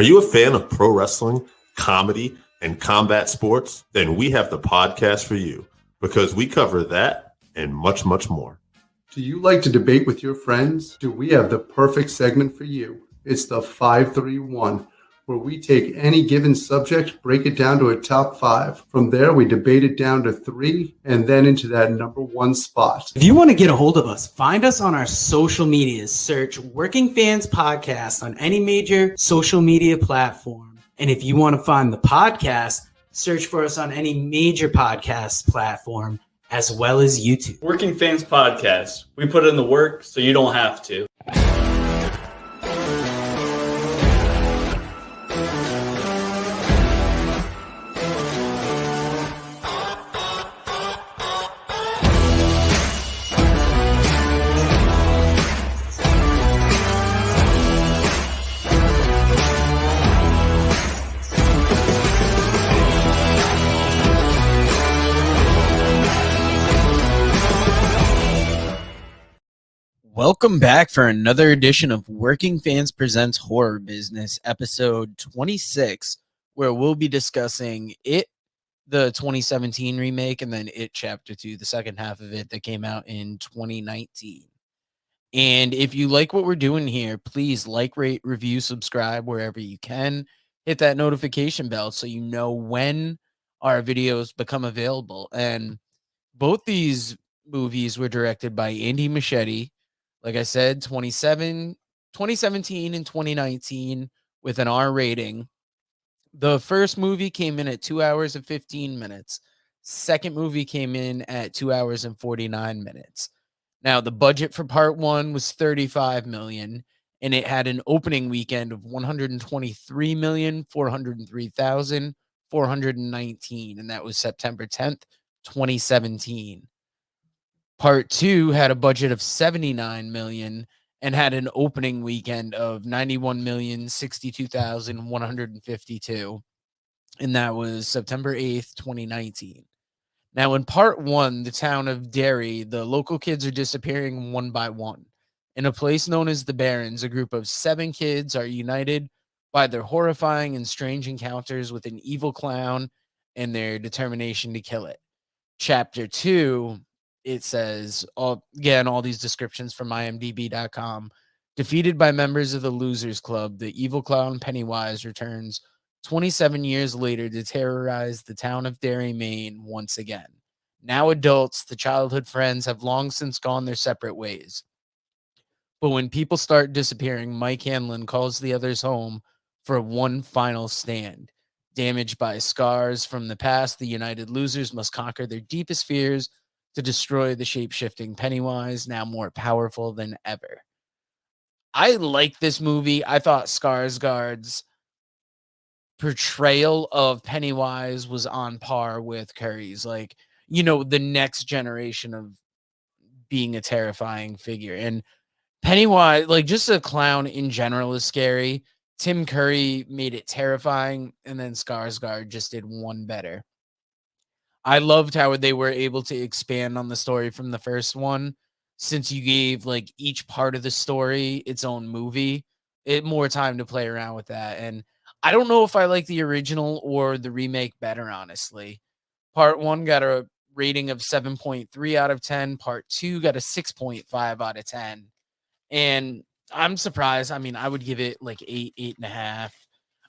Are you a fan of pro wrestling, comedy, and combat sports? Then we have the podcast for you because we cover that and much, much more. Do you like to debate with your friends? Do we have the perfect segment for you? It's the 531, where we take any given subject, break it down to a top 5. From there, we debate it down to 3 and then into that number 1 spot. If you want to get a hold of us, find us on our social medias. Search Working Fans Podcast on any major social media platform. And if you want to find the podcast, search for us on any major podcast platform as well as YouTube. Working Fans Podcast. We put in the work so you don't have to. Welcome back for another edition of Working Fans Presents Horror Business, episode 26, where we'll be discussing It, the 2017 remake, and then It Chapter 2, the second half of it that came out in 2019. And if you like what we're doing here, please like, rate, review, subscribe wherever you can. Hit that notification bell so you know when our videos become available. And both these movies were directed by Andy Muschietti. Like I said, 2017 and 2019 with an R rating. The first movie came in at 2 hours and 15 minutes. Second movie came in at 2 hours and 49 minutes. Now, the budget for part 1 was $35 million, and it had an opening weekend of $123,403,419, and that was September 10th, 2017. Part 2 had a budget of $79 million and had an opening weekend of $91,062,152, and that was September 8th, 2019. Now, in part 1, the town of Derry, the local kids are disappearing one by one. In a place known as the Barrens, a group of 7 kids are united by their horrifying and strange encounters with an evil clown and their determination to kill it. Chapter 2, it says, all these descriptions from imdb.com. Defeated by members of the Losers Club, the evil clown Pennywise returns 27 years later to terrorize the town of Derry, Maine once again. Now adults, the childhood friends have long since gone their separate ways. But when people start disappearing, Mike Hanlon calls the others home for one final stand. Damaged by scars from the past, the united losers must conquer their deepest fears to destroy the shape-shifting Pennywise, now more powerful than ever. I like this movie. I thought Skarsgård's portrayal of Pennywise was on par with Curry's. Like, you know, the next generation of being a terrifying figure. And Pennywise, like, just a clown in general is scary. Tim Curry made it terrifying, and then Skarsgård just did one better. I loved how they were able to expand on the story from the first one, since you gave like each part of the story its own movie. It more time to play around with that. And I don't know if I like the original or the remake better, honestly. Part 1 got a rating of 7.3 out of 10. Part 2 got a 6.5 out of 10. And I'm surprised. I mean, I would give it like 8, 8.5.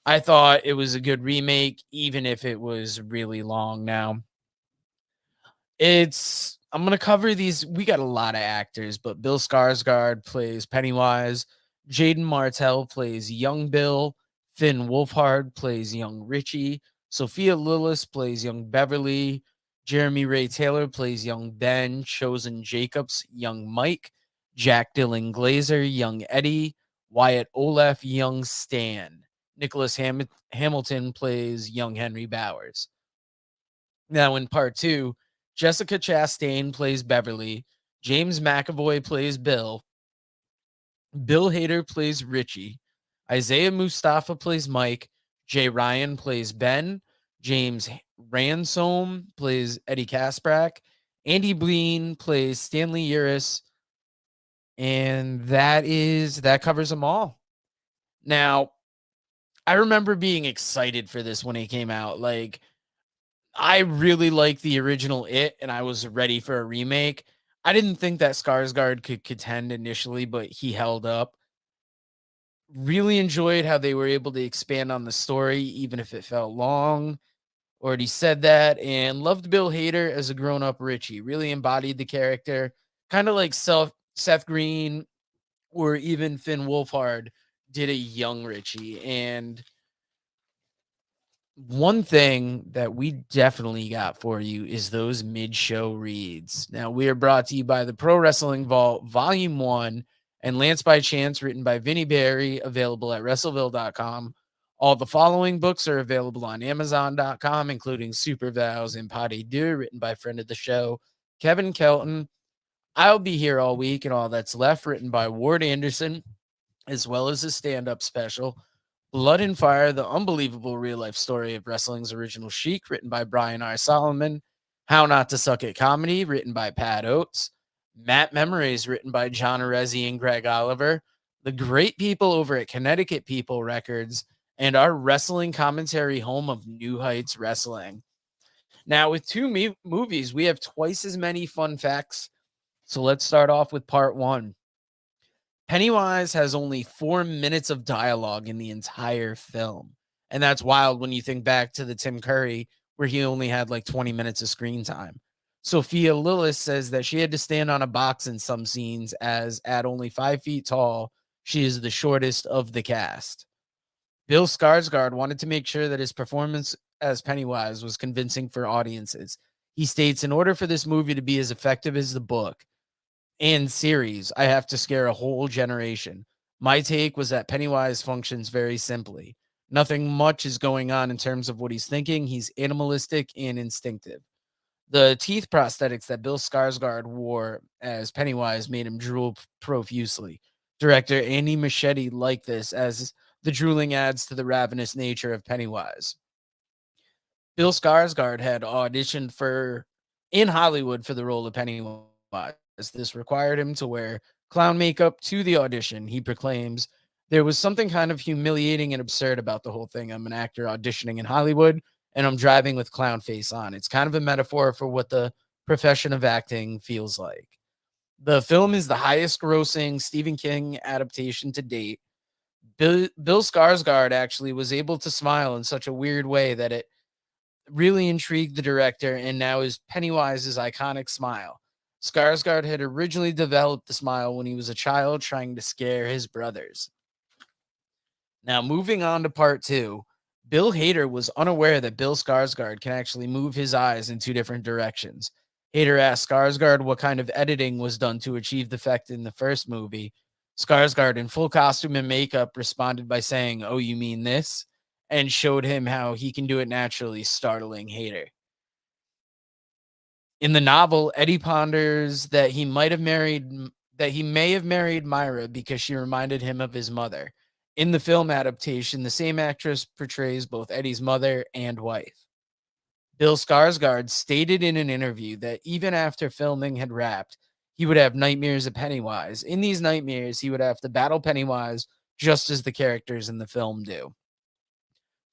I thought it was a good remake, even if it was really long. Now, I'm going to cover these. We got a lot of actors, but Bill Skarsgård plays Pennywise. Jaden Martell plays young Bill. Finn Wolfhard plays young Richie. Sophia Lillis plays young Beverly. Jeremy Ray Taylor plays young Ben. Chosen Jacobs, young Mike. Jack Dylan Glazer, young Eddie. Wyatt Olaf, young Stan. Nicholas Hamilton plays young Henry Bowers. Now, in part 2, Jessica Chastain plays Beverly. James McAvoy plays Bill. Bill Hader plays Richie. Isaiah Mustafa plays Mike. Jay Ryan plays Ben. James Ransome plays Eddie Kasprak. Andy Breen plays Stanley Uris. And that covers them all. Now, I remember being excited for this when it came out. Like, I really liked the original It, and I was ready for a remake. I didn't think that Skarsgård could contend initially, but he held up. Really enjoyed how they were able to expand on the story, even if it felt long. Already said that, and loved Bill Hader as a grown-up Richie. Really embodied the character, kind of like Seth Green or even Finn Wolfhard did a young Richie. And one thing that we definitely got for you is those mid-show reads. Now, we are brought to you by the Pro Wrestling Vault Volume 1 and Lance by Chance, written by Vinnie Barry, available at WrestleVille.com. All the following books are available on Amazon.com, including Super Vows and Pas de Deux, written by friend of the show, Kevin Kelton. I'll Be Here All Week and All That's Left, written by Ward Anderson, as well as a stand-up special, Blood and Fire, the unbelievable real-life story of wrestling's original Sheik, written by Brian R. Solomon, How Not to Suck at Comedy, written by Pat Oates, Matt Memories, written by John Arezzi and Greg Oliver, the great people over at Connecticut People Records, and our wrestling commentary home of New Heights Wrestling. Now, with two movies, we have twice as many fun facts. So let's start off with part one. Pennywise has only 4 minutes of dialogue in the entire film. And that's wild when you think back to the Tim Curry, where he only had like 20 minutes of screen time. Sophia Lillis says that she had to stand on a box in some scenes, as at only 5 feet tall, she is the shortest of the cast. Bill Skarsgård wanted to make sure that his performance as Pennywise was convincing for audiences. He states, in order for this movie to be as effective as the book and series, I have to scare a whole generation. My take was that Pennywise functions very simply. Nothing much is going on in terms of what he's thinking. He's animalistic and instinctive. The teeth prosthetics that Bill Skarsgård wore as Pennywise made him drool profusely. Director Andy Muschietti liked this, as the drooling adds to the ravenous nature of Pennywise. Bill Skarsgård had auditioned in Hollywood for the role of Pennywise. This required him to wear clown makeup to the audition. He proclaims, there was something kind of humiliating and absurd about the whole thing. I'm an actor auditioning in Hollywood, and I'm driving with clown face on. It's kind of a metaphor for what the profession of acting feels like. The film is the highest grossing Stephen King adaptation to date. Bill Skarsgård actually was able to smile in such a weird way that it really intrigued the director, and now is Pennywise's iconic smile. Skarsgård had originally developed the smile when he was a child trying to scare his brothers. Now, moving on to part two, Bill Hader was unaware that Bill Skarsgård can actually move his eyes in 2 different directions. Hader asked Skarsgård what kind of editing was done to achieve the effect in the first movie. Skarsgård, in full costume and makeup, responded by saying, "Oh, you mean this?" and showed him how he can do it naturally, startling Hader. In the novel, Eddie ponders that he may have married Myra because she reminded him of his mother. In the film adaptation, the same actress portrays both Eddie's mother and wife. Bill Skarsgård stated in an interview that even after filming had wrapped, he would have nightmares of Pennywise. In these nightmares, he would have to battle Pennywise just as the characters in the film do.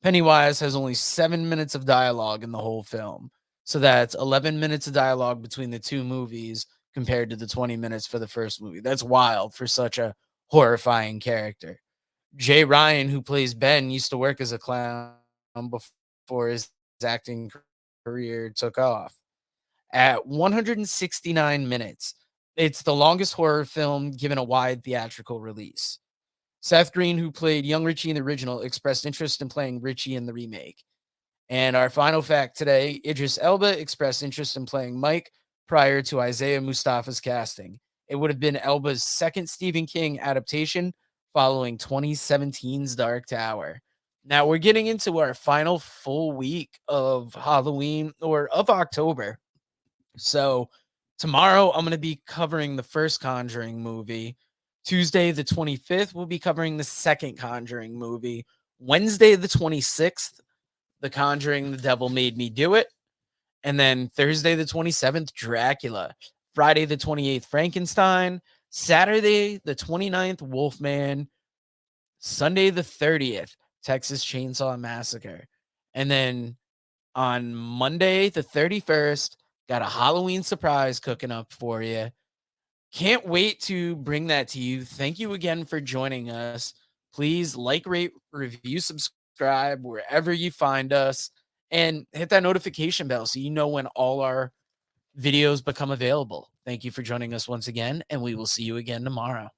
Pennywise has only 7 minutes of dialogue in the whole film. So that's 11 minutes of dialogue between the 2 movies compared to the 20 minutes for the first movie. That's wild for such a horrifying character. Jay Ryan, who plays Ben, used to work as a clown before his acting career took off. At 169 minutes, it's the longest horror film given a wide theatrical release. Seth Green, who played young Richie in the original, expressed interest in playing Richie in the remake. And our final fact today, Idris Elba expressed interest in playing Mike prior to Isaiah Mustafa's casting. It would have been Elba's second Stephen King adaptation following 2017's Dark Tower. Now we're getting into our final full week of Halloween, or of October. So tomorrow I'm going to be covering the first Conjuring movie. Tuesday the 25th, we'll be covering the second Conjuring movie. Wednesday the 26th, The Conjuring, The Devil Made Me Do It. And then Thursday the 27th, Dracula. Friday the 28th, Frankenstein. Saturday the 29th, Wolfman. Sunday the 30th, Texas Chainsaw Massacre. And then on Monday, the 31st, got a Halloween surprise cooking up for you. Can't wait to bring that to you. Thank you again for joining us. Please like, rate, review, subscribe wherever you find us, and hit that notification bell so you know when all our videos become available. Thank you for joining us once again, and we will see you again tomorrow.